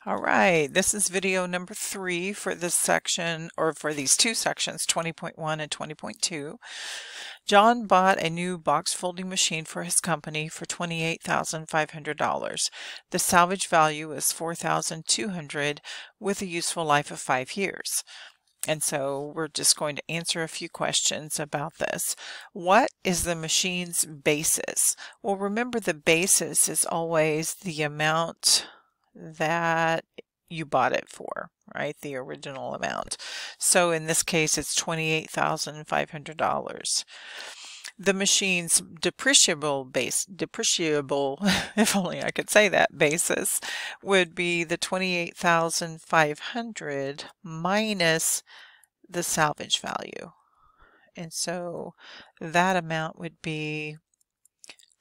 All right, this is video number 3 for this section, or for these two sections, 20.1 and 20.2. John bought a new box folding machine for his company for $28,500. The salvage value is $4,200 with a useful life of 5 years. And so we're just going to answer a few questions about this. What is the machine's basis? Well, remember the basis is always the amount that you bought it for, right? The original amount. So in this case, it's $28,500. The machine's depreciable, if only I could say that, basis would be the $28,500 minus the salvage value. And so that amount would be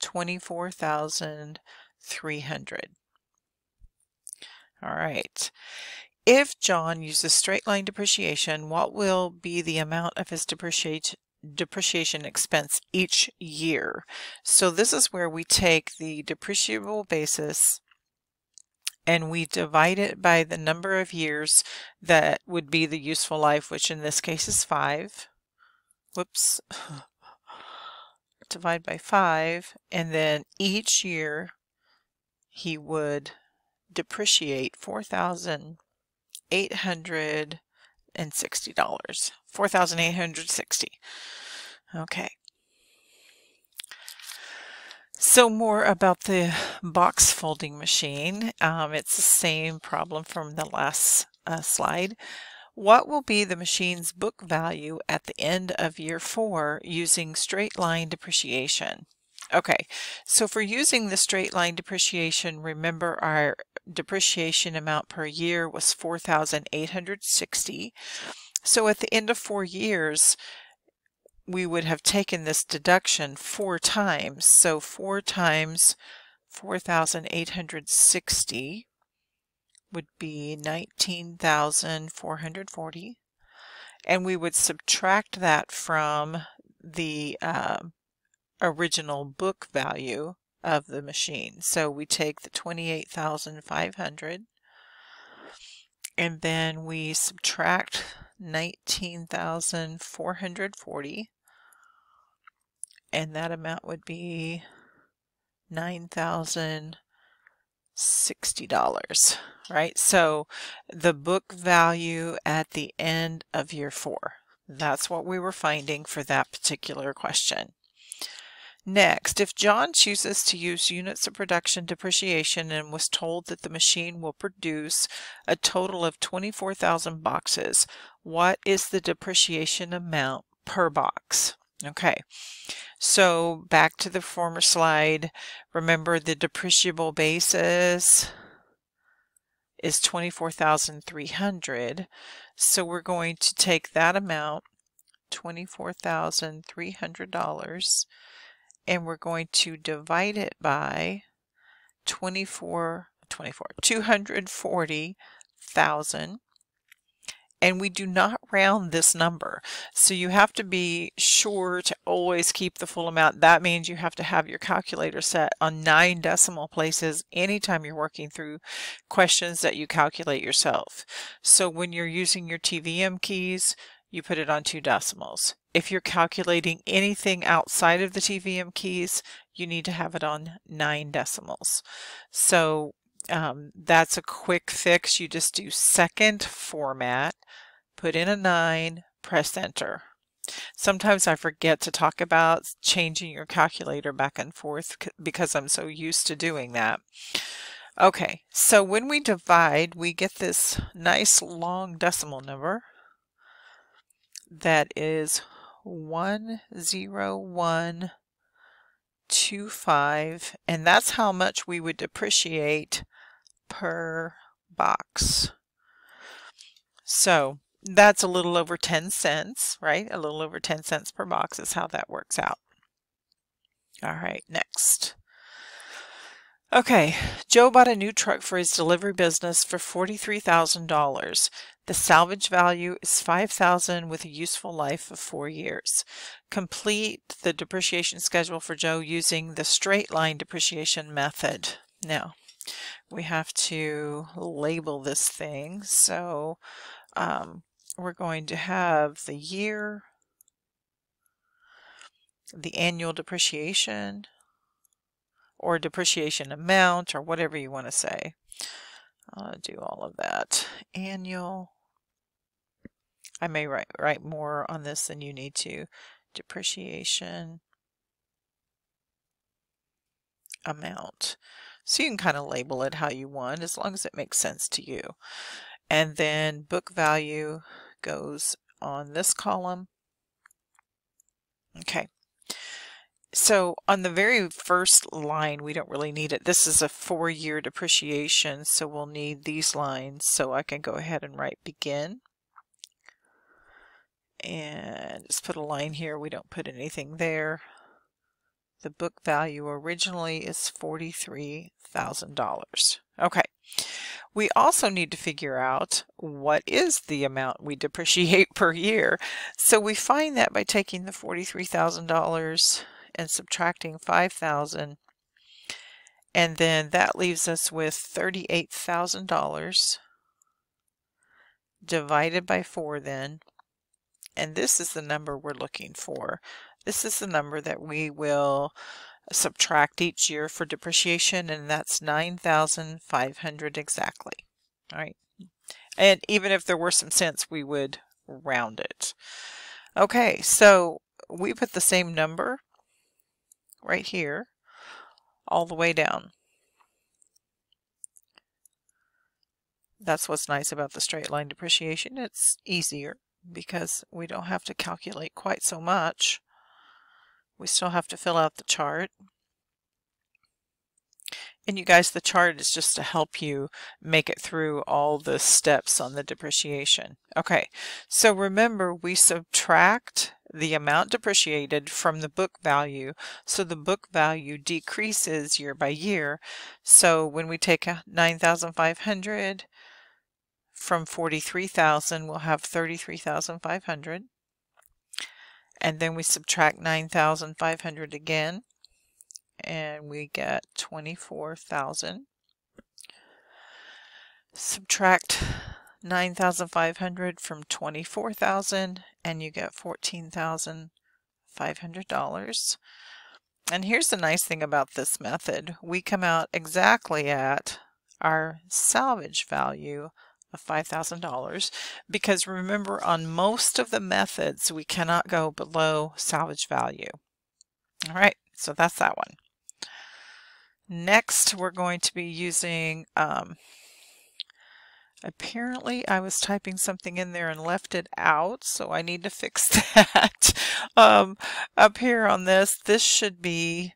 $24,300. All right. If John uses straight line depreciation, what will be the amount of his depreciation expense each year? So this is where we take the depreciable basis and we divide it by the number of years that would be the useful life, which in this case is 5. Whoops. Divide by 5, and then each year he would depreciate $4,860. $4,860. Okay. So more about the box folding machine. It's the same problem from the last slide. What will be the machine's book value at the end of year 4 using straight line depreciation? Okay, so for using the straight line depreciation, remember our depreciation amount per year was $4,860. So at the end of 4 years, we would have taken this deduction 4 times. So 4 times 4,860 would be 19,440. And we would subtract that from the original book value of the machine. So we take the 28,500 and then we subtract 19,440, and that amount would be $9,060, right? So the book value at the end of year 4. That's what we were finding for that particular question. Next, if John chooses to use units of production depreciation and was told that the machine will produce a total of 24,000 boxes, what is the depreciation amount per box? Okay, so back to the former slide, remember the depreciable basis is 24,300. So we're going to take that amount, $24,300, and we're going to divide it by 240,000. And we do not round this number. So you have to be sure to always keep the full amount. That means you have to have your calculator set on 9 decimal places anytime you're working through questions that you calculate yourself. So when you're using your TVM keys, you put it on 2 decimals. If you're calculating anything outside of the TVM keys, you need to have it on 9 decimals. So that's a quick fix. You just do second format, put in a 9, press enter. Sometimes I forget to talk about changing your calculator back and forth because I'm so used to doing that. Okay, so when we divide, we get this nice long decimal number that is 10125, and that's how much we would depreciate per box. So that's a little over 10 cents, right? A little over 10 cents per box is how that works out. All right, next. Okay, Joe bought a new truck for his delivery business for $43,000. The salvage value is $5,000 with a useful life of 4 years. Complete the depreciation schedule for Joe using the straight line depreciation method. Now, we have to label this thing. So we're going to have the year, the annual depreciation, or depreciation amount, or whatever you want to say. I'll do all of that. Annual. I may write more on this than you need to. Depreciation amount. So you can kind of label it how you want as long as it makes sense to you. And then book value goes on this column. Okay. So on the very first line, we don't really need it. This is a 4-year depreciation, so we'll need these lines. So I can go ahead and write begin. And just put a line here. We don't put anything there. The book value originally is $43,000. Okay. We also need to figure out what is the amount we depreciate per year. So we find that by taking the $43,000 and subtracting $5,000, and then that leaves us with $38,000 divided by 4 then, and this is the number we're looking for. This is the number that we will subtract each year for depreciation, and that's $9,500 exactly. All right, and even if there were some cents, we would round it. Okay, so we put the same number right here all the way down. That's what's nice about the straight line depreciation. It's easier because we don't have to calculate quite so much. We still have to fill out the chart. And you guys, the chart is just to help you make it through all the steps on the depreciation. Okay, so remember we subtract the amount depreciated from the book value, so the book value decreases year by year. So when we take 9,500 from 43,000, we'll have 33,500. And then we subtract 9,500 again, and we get 24,000. Subtract 9,500 from 24,000, and you get $14,500. And here's the nice thing about this method. We come out exactly at our salvage value of $5,000, because remember, on most of the methods we cannot go below salvage value. All right, so that's that one. Next, we're going to be using, apparently I was typing something in there and left it out, so I need to fix that. Up here on this should be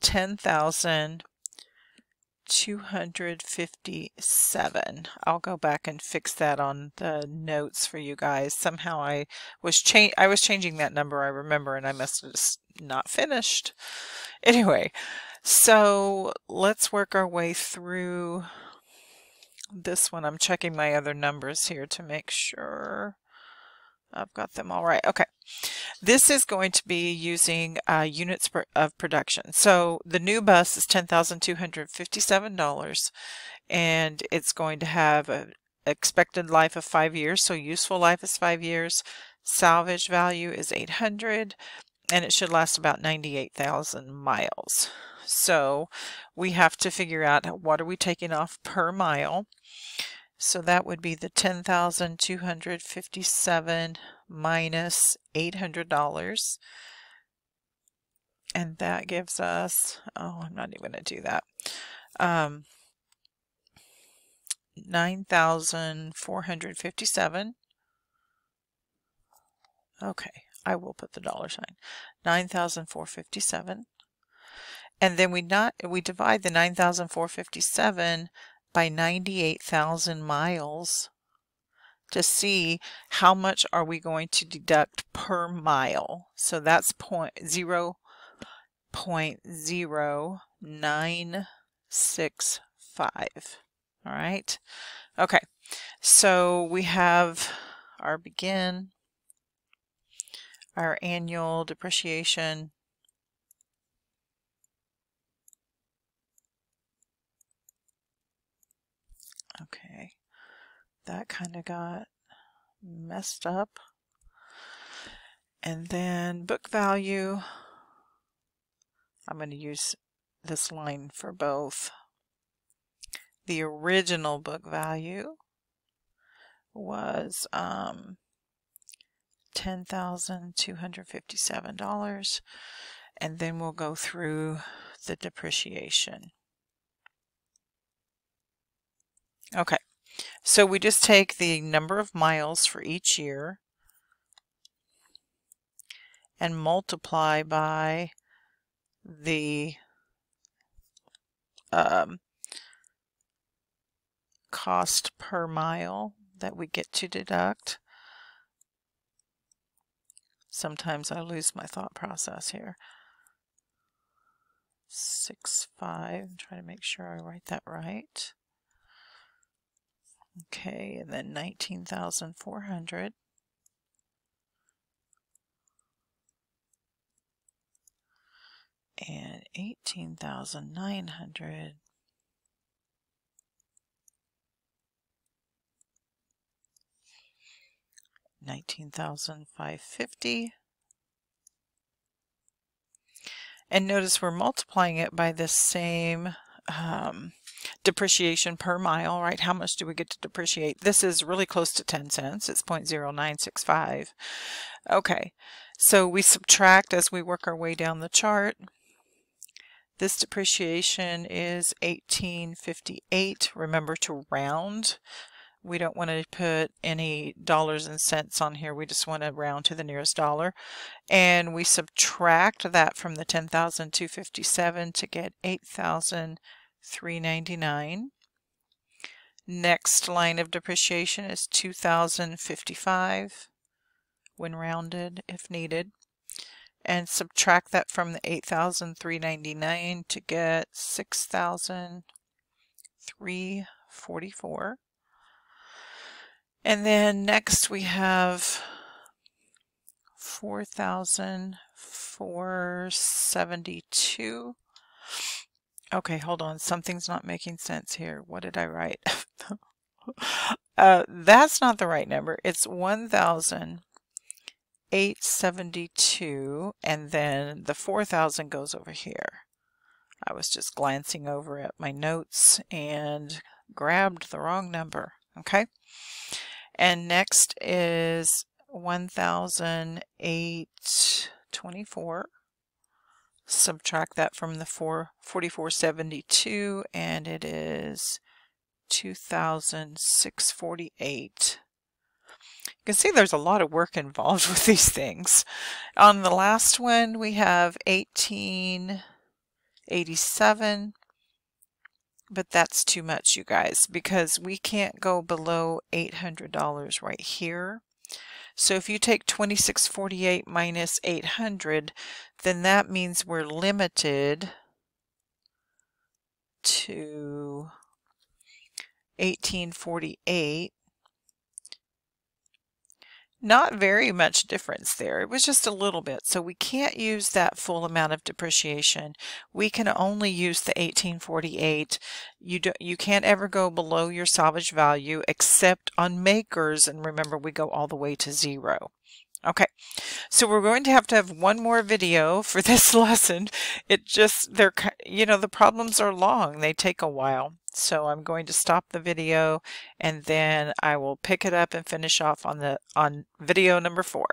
10,257. I'll go back and fix that on the notes for you guys. Somehow I was changing that number, I remember, and I must have just not finished. Anyway, so let's work our way through this one. I'm checking my other numbers here to make sure I've got them all right. Okay, this is going to be using units of production. So the new bus is $10,257, and it's going to have an expected life of 5 years. So useful life is 5 years. Salvage value is 800, and it should last about 98,000 miles. So we have to figure out what are we taking off per mile. So that would be the 10,257 minus $800. And that gives us, oh, I'm not even going to do that, 9,457. Okay, I will put the dollar sign. 9,457. And then we divide the 9,457 by 98,000 miles to see how much are we going to deduct per mile. So that's 0.0965. All right. Okay. So we have our begin, our annual depreciation, Okay, that kind of got messed up. And then book value, I'm going to use this line for both. The original book value was $10,257, and then we'll go through the depreciation. Okay, so we just take the number of miles for each year and multiply by the cost per mile that we get to deduct. Sometimes I lose my thought process here. 6.5, try to make sure I write that right. Okay, and then 19,400. And 18,900. $19,550. And notice we're multiplying it by this same depreciation per mile, right? How much do we get to depreciate? This is really close to 10 cents. It's 0.0965. Okay, so we subtract as we work our way down the chart. This depreciation is $18.58. Remember to round. We don't want to put any dollars and cents on here. We just want to round to the nearest dollar. And we subtract that from the 10,257 to get 8,399. Next line of depreciation is 2,055 when rounded if needed. And subtract that from the 8,399 to get 6,344. And then next we have 4,472. Okay, hold on. Something's not making sense here. What did I write? That's not the right number. It's 1,872, and then the 4,000 goes over here. I was just glancing over at my notes and grabbed the wrong number. Okay. And next is 1,824. Subtract that from the 4,472, and it is 2,648. You can see there's a lot of work involved with these things. On the last one, we have 1,887. But that's too much, you guys, because we can't go below $800 right here. So if you take 2648 minus 800, then that means we're limited to 1848. Not very much difference there. It was just a little bit. So we can't use that full amount of depreciation. We can only use the 1848. You can't ever go below your salvage value except on makers. And remember, we go all the way to 0. Okay, so we're going to have one more video for this lesson. The problems are long. They take a while. So I'm going to stop the video, and then I will pick it up and finish off on video number 4.